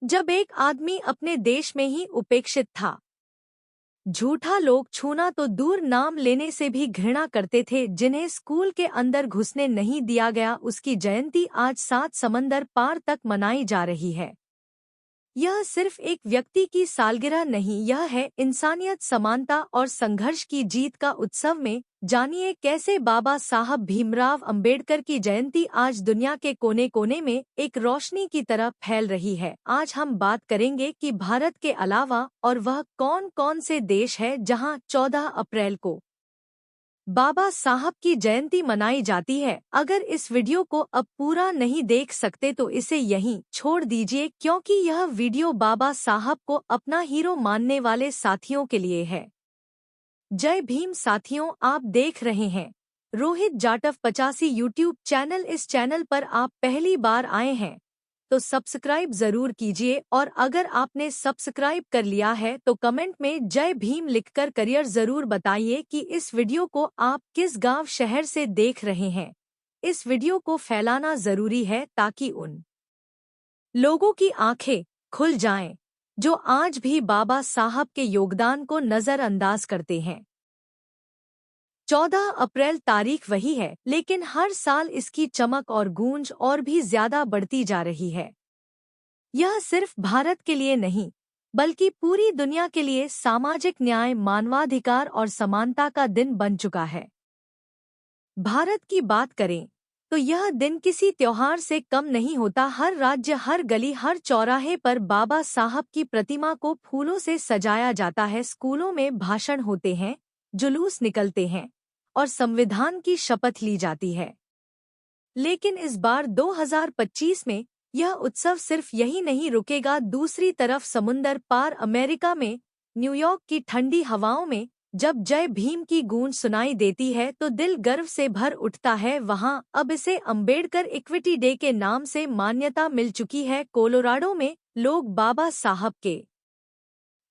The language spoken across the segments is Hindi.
जब एक आदमी अपने देश में ही उपेक्षित था। झूठा लोग छूना तो दूर नाम लेने से भी घृणा करते थे, जिन्हें स्कूल के अंदर घुसने नहीं दिया गया, उसकी जयंती आज 7 समंदर पार तक मनाई जा रही है। यह सिर्फ एक व्यक्ति की सालगिरह नहीं, यह है इंसानियत, समानता और संघर्ष की जीत का उत्सव। में जानिए कैसे बाबा साहब भीमराव अंबेडकर की जयंती आज दुनिया के कोने कोने में एक रोशनी की तरह फैल रही है। आज हम बात करेंगे कि भारत के अलावा और वह कौन कौन से देश है जहां 14 अप्रैल को बाबा साहब की जयंती मनाई जाती है। अगर इस वीडियो को अब पूरा नहीं देख सकते तो इसे यहीं छोड़ दीजिए, क्योंकि यह वीडियो बाबा साहब को अपना हीरो मानने वाले साथियों के लिए है। जय भीम साथियों, आप देख रहे हैं रोहित जाटव 85 यूट्यूब चैनल। इस चैनल पर आप पहली बार आए हैं तो सब्सक्राइब जरूर कीजिए, और अगर आपने सब्सक्राइब कर लिया है तो कमेंट में जय भीम लिखकर करियर जरूर बताइए कि इस वीडियो को आप किस गांव शहर से देख रहे हैं। इस वीडियो को फैलाना जरूरी है ताकि उन लोगों की आंखें खुल जाएं जो आज भी बाबा साहब के योगदान को नजरअंदाज करते हैं। 14 अप्रैल तारीख वही है, लेकिन हर साल इसकी चमक और गूंज और भी ज्यादा बढ़ती जा रही है। यह सिर्फ भारत के लिए नहीं, बल्कि पूरी दुनिया के लिए सामाजिक न्याय, मानवाधिकार और समानता का दिन बन चुका है। भारत की बात करें तो यह दिन किसी त्योहार से कम नहीं होता। हर राज्य, हर गली, हर चौराहे पर बाबा साहब की प्रतिमा को फूलों से सजाया जाता है। स्कूलों में भाषण होते हैं, जुलूस निकलते हैं और संविधान की शपथ ली जाती है। लेकिन इस बार 2025 में यह उत्सव सिर्फ यही नहीं रुकेगा। दूसरी तरफ समुंदर पार अमेरिका में न्यूयॉर्क की ठंडी हवाओं में जब जय भीम की गूंज सुनाई देती है तो दिल गर्व से भर उठता है। वहां अब इसे अंबेडकर इक्विटी डे के नाम से मान्यता मिल चुकी है। कोलोराडो में लोग बाबा साहब के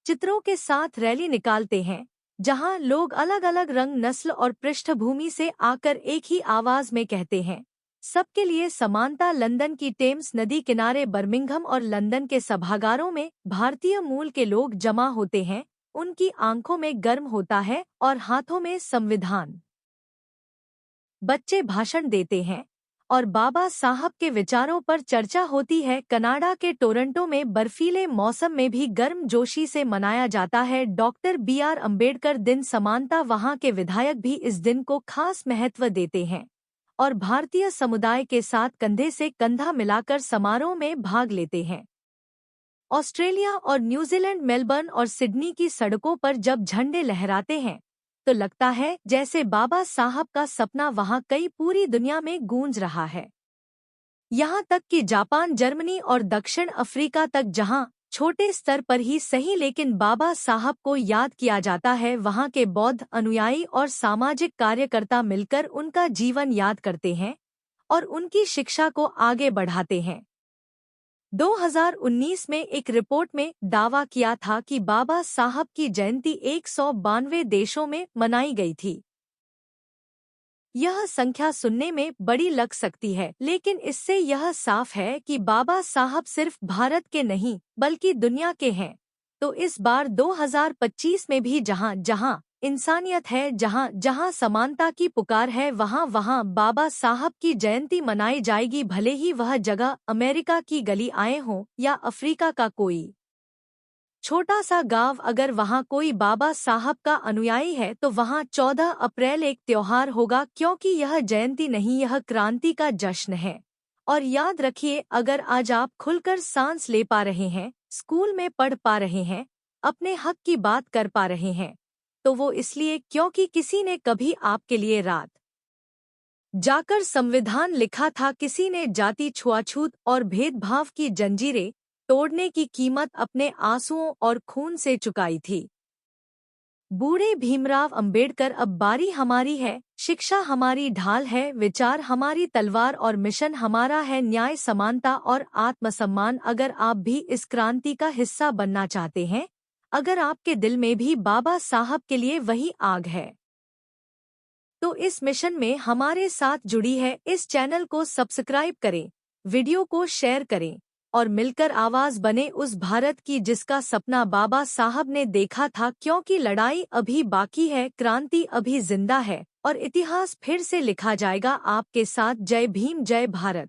चित्रों के साथ रैली निकालते हैं, जहां लोग अलग अलग रंग, नस्ल और पृष्ठभूमि से आकर एक ही आवाज में कहते हैं, सबके लिए समानता। लंदन की टेम्स नदी किनारे, बर्मिंघम और लंदन के सभागारों में भारतीय मूल के लोग जमा होते हैं। उनकी आंखों में गर्म होता है और हाथों में संविधान। बच्चे भाषण देते हैं और बाबा साहब के विचारों पर चर्चा होती है। कनाडा के टोरंटो में बर्फीले मौसम में भी गर्मजोशी से मनाया जाता है डॉक्टर BR अम्बेडकर दिन, समानता। वहां के विधायक भी इस दिन को खास महत्व देते हैं और भारतीय समुदाय के साथ कंधे से कंधा मिलाकर समारोह में भाग लेते हैं। ऑस्ट्रेलिया और न्यूजीलैंड, मेलबर्न और सिडनी की सड़कों पर जब झंडे लहराते हैं तो लगता है जैसे बाबा साहब का सपना वहां कई पूरी दुनिया में गूंज रहा है। यहाँ तक कि जापान, जर्मनी और दक्षिण अफ्रीका तक, जहां छोटे स्तर पर ही सही लेकिन बाबा साहब को याद किया जाता है, वहां के बौद्ध अनुयायी और सामाजिक कार्यकर्ता मिलकर उनका जीवन याद करते हैं और उनकी शिक्षा को आगे बढ़ाते हैं। 2019 में एक रिपोर्ट में दावा किया था कि बाबा साहब की जयंती 192 देशों में मनाई गई थी। यह संख्या सुनने में बड़ी लग सकती है, लेकिन इससे यह साफ है कि बाबा साहब सिर्फ भारत के नहीं बल्कि दुनिया के हैं। तो इस बार 2025 में भी जहां जहां इंसानियत है, जहां जहां समानता की पुकार है, वहां वहां बाबा साहब की जयंती मनाई जाएगी। भले ही वह जगह अमेरिका की गली आए हों या अफ्रीका का कोई छोटा सा गांव, अगर वहां कोई बाबा साहब का अनुयायी है तो वहां 14 अप्रैल एक त्योहार होगा, क्योंकि यह जयंती नहीं, यह क्रांति का जश्न है। और याद रखिए, अगर आज आप खुलकर सांस ले पा रहे हैं, स्कूल में पढ़ पा रहे हैं, अपने हक की बात कर पा रहे हैं, तो वो इसलिए क्योंकि किसी ने कभी आपके लिए रात जाकर संविधान लिखा था। किसी ने जाति, छुआछूत और भेदभाव की जंजीरें तोड़ने की कीमत अपने आंसुओं और खून से चुकाई थी। बूढ़े भीमराव अंबेडकर, अब बारी हमारी है। शिक्षा हमारी ढाल है, विचार हमारी तलवार और मिशन हमारा है न्याय, समानता और आत्मसम्मान। अगर आप भी इस क्रांति का हिस्सा बनना चाहते हैं, अगर आपके दिल में भी बाबा साहब के लिए वही आग है, तो इस मिशन में हमारे साथ जुड़ी है। इस चैनल को सब्सक्राइब करें, वीडियो को शेयर करें और मिलकर आवाज बने उस भारत की जिसका सपना बाबा साहब ने देखा था, क्योंकि लड़ाई अभी बाकी है, क्रांति अभी जिंदा है और इतिहास फिर से लिखा जाएगा आपके साथ। जय भीम, जय भारत।